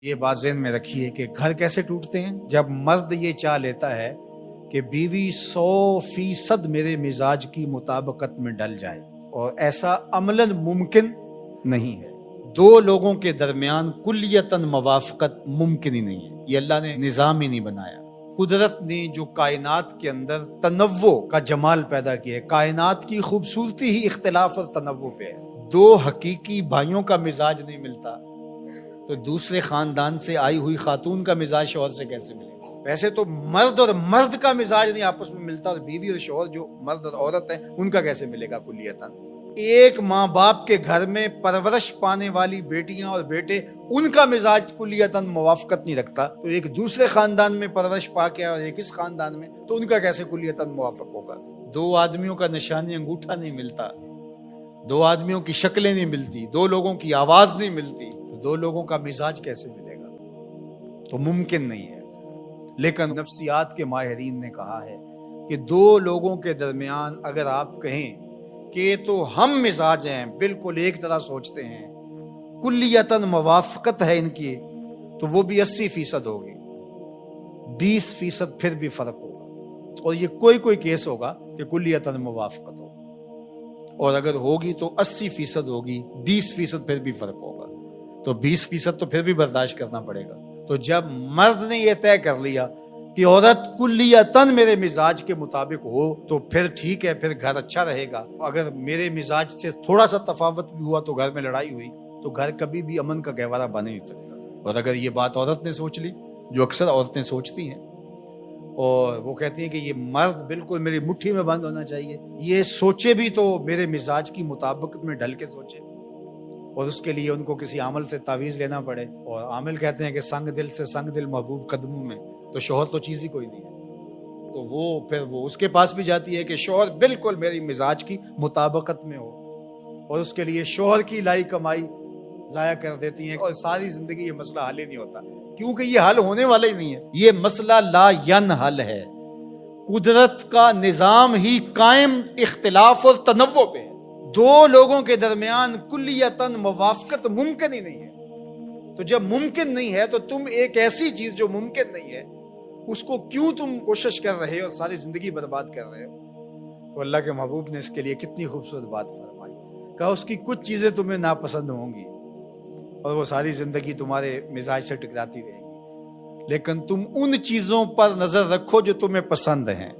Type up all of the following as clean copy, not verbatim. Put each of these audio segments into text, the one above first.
یہ بات ذہن میں رکھیے کہ گھر کیسے ٹوٹتے ہیں؟ جب مرد یہ چاہ لیتا ہے کہ بیوی 100% میرے مزاج کی مطابقت میں ڈل جائے، اور ایسا عملاً ممکن نہیں ہے۔ دو لوگوں کے درمیان کلیتاً موافقت ممکن ہی نہیں ہے، یہ اللہ نے نظام ہی نہیں بنایا۔ قدرت نے جو کائنات کے اندر تنوع کا جمال پیدا کیا ہے، کائنات کی خوبصورتی ہی اختلاف اور تنوع پہ ہے۔ دو حقیقی بھائیوں کا مزاج نہیں ملتا تو دوسرے خاندان سے آئی ہوئی خاتون کا مزاج شوہر سے کیسے ملے گا؟ ویسے تو مرد اور مرد کا مزاج نہیں آپس میں ملتا، اور بیوی اور شوہر جو مرد اور عورت ہیں ان کا کیسے ملے گا کلیتاً؟ ایک ماں باپ کے گھر میں پرورش پانے والی بیٹیاں اور بیٹے، ان کا مزاج کلیتاً موافقت نہیں رکھتا، تو ایک دوسرے خاندان میں پرورش پا کے اور ایک اس خاندان میں، تو ان کا کیسے کلیتاً موافق ہوگا؟ دو آدمیوں کا نشانی انگوٹھا نہیں ملتا، دو آدمیوں کی شکلیں نہیں ملتی، دو لوگوں کی آواز نہیں ملتی، تو دو لوگوں کا مزاج کیسے ملے گا؟ تو ممکن نہیں ہے۔ لیکن نفسیات کے ماہرین نے کہا ہے کہ دو لوگوں کے درمیان اگر آپ کہیں کہ تو ہم مزاج ہیں، بالکل ایک طرح سوچتے ہیں، کلیتاً موافقت ہے ان کی، تو وہ بھی 80% ہوگی، 20% پھر بھی فرق ہوگا، اور یہ کوئی کیس ہوگا کہ کلیتاً موافقت ہو، اور اگر ہوگی تو 80% ہوگی، 20% پھر بھی فرق ہوگا، تو 20% تو پھر بھی برداشت کرنا پڑے گا۔ تو جب مرد نے یہ طے کر لیا کہ عورت کلیتاً میرے مزاج کے مطابق ہو تو پھر ٹھیک ہے، پھر گھر اچھا رہے گا۔ اگر میرے مزاج سے تھوڑا سا تفاوت بھی ہوا تو گھر میں لڑائی ہوئی تو گھر کبھی بھی امن کا گہوارہ بن نہیں سکتا۔ اور اگر یہ بات عورت نے سوچ لی، جو اکثر عورتیں سوچتی ہیں، اور وہ کہتی ہیں کہ یہ مرد بالکل میری مٹھی میں بند ہونا چاہیے، یہ سوچے بھی تو میرے مزاج کی مطابقت میں ڈل کے سوچے، اور اس کے لیے ان کو کسی عامل سے تعویذ لینا پڑے، اور عامل کہتے ہیں کہ سنگ دل سے سنگ دل محبوب قدموں میں، تو شوہر تو چیز ہی کوئی نہیں ہے، تو وہ پھر وہ اس کے پاس بھی جاتی ہے کہ شوہر بالکل میری مزاج کی مطابقت میں ہو، اور اس کے لیے شوہر کی لائی کمائی ضائع کر دیتی ہیں، اور ساری زندگی یہ مسئلہ حل ہی نہیں ہوتا، کیونکہ یہ حل ہونے والا ہی نہیں ہے، یہ مسئلہ لا ینحل ہے۔ قدرت کا نظام ہی قائم اختلاف اور تنوع پہ ہے، دو لوگوں کے درمیان کلیتاً موافقت ممکن ہی نہیں ہے۔ تو جب ممکن نہیں ہے تو تم ایک ایسی چیز جو ممکن نہیں ہے اس کو کیوں تم کوشش کر رہے ہو، ساری زندگی برباد کر رہے ہو؟ تو اللہ کے محبوب نے اس کے لیے کتنی خوبصورت بات فرمائی، کہا اس کی کچھ چیزیں تمہیں ناپسند ہوں گی اور وہ ساری زندگی تمہارے مزاج سے ٹکراتی رہیں گی، لیکن تم ان چیزوں پر نظر رکھو جو تمہیں پسند ہیں،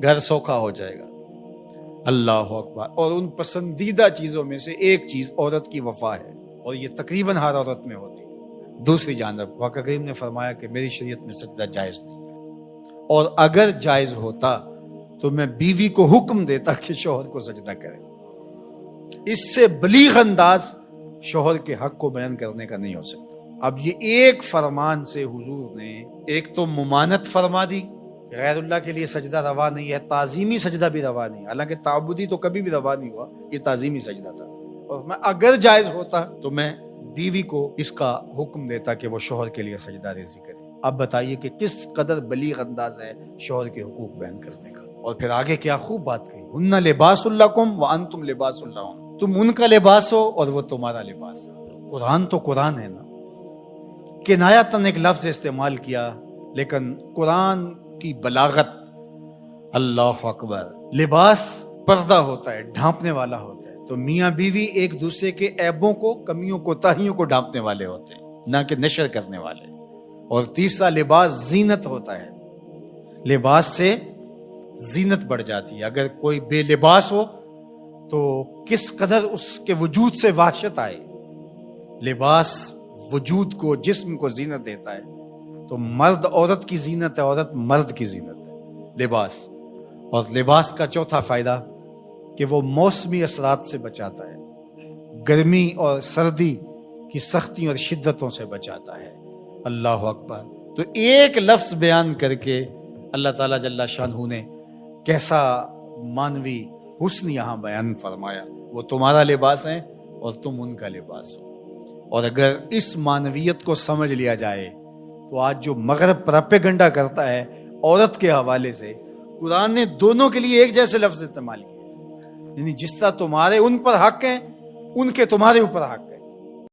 گھر سوکھا ہو جائے گا۔ اللہ اکبر۔ اور ان پسندیدہ چیزوں میں سے ایک چیز عورت کی وفا ہے، اور یہ تقریباً ہر عورت میں ہوتی ہے۔ دوسری جانب واقع کریم نے فرمایا کہ میری شریعت میں سجدہ جائز نہیں ہے، اور اگر جائز ہوتا تو میں بیوی کو حکم دیتا کہ شوہر کو سجدہ کرے۔ اس سے بلیغ انداز شوہر کے حق کو بیان کرنے کا نہیں ہو سکتا۔ اب یہ ایک فرمان سے حضور نے ایک تو ممانت فرما دی، غیر اللہ کے لیے سجدہ روا نہیں ہے، تعظیمی سجدہ بھی روا نہیں، حالانکہ تعبدی تو کبھی بھی روا نہیں ہوا، یہ تعظیمی سجدہ تھا، اور میں اگر جائز ہوتا تو میں بیوی کو اس کا حکم دیتا کہ وہ شوہر کے لیے سجدہ ریزی کرے۔ اب بتائیے کہ کس قدر بلیغ انداز ہے شوہر کے حقوق بیان کرنے کا۔ اور پھر آگے کیا خوب بات کہی، ہن لباس لکم وانتم لباس لہن، تم ان کا لباس ہو اور وہ تمہارا لباس ہے۔ قرآن تو قرآن ہے نا، کنایتاً ایک لفظ استعمال کیا، لیکن قرآن کی بلاغت، اللہ اکبر۔ لباس پردہ ہوتا ہے، ڈھانپنے والا ہوتا ہے، تو میاں بیوی ایک دوسرے کے عیبوں کو، کمیوں کو، تاہیوں کو ڈھانپنے والے ہوتے ہیں، نہ کہ نشر کرنے والے۔ اور تیسرا لباس زینت ہوتا ہے، لباس سے زینت بڑھ جاتی ہے۔ اگر کوئی بے لباس ہو تو کس قدر اس کے وجود سے وحشت آئے۔ لباس وجود کو، جسم کو زینت دیتا ہے، تو مرد عورت کی زینت ہے، عورت مرد کی زینت ہے، لباس۔ اور لباس کا چوتھا فائدہ کہ وہ موسمی اثرات سے بچاتا ہے، گرمی اور سردی کی سختیوں اور شدتوں سے بچاتا ہے۔ اللہ اکبر۔ تو ایک لفظ بیان کر کے اللہ تعالیٰ جل شانہ نے کیسا مانوی حسن یہاں بیان فرمایا، وہ تمہارا لباس ہے اور تم ان کا لباس ہو۔ اور اگر اس مانویت کو سمجھ لیا جائے تو آج جو مغرب پراپیگنڈا کرتا ہے عورت کے حوالے سے، قرآن نے دونوں کے لیے ایک جیسے لفظ استعمال کیے، یعنی جس طرح تمہارے ان پر حق ہیں، ان کے تمہارے اوپر حق ہے۔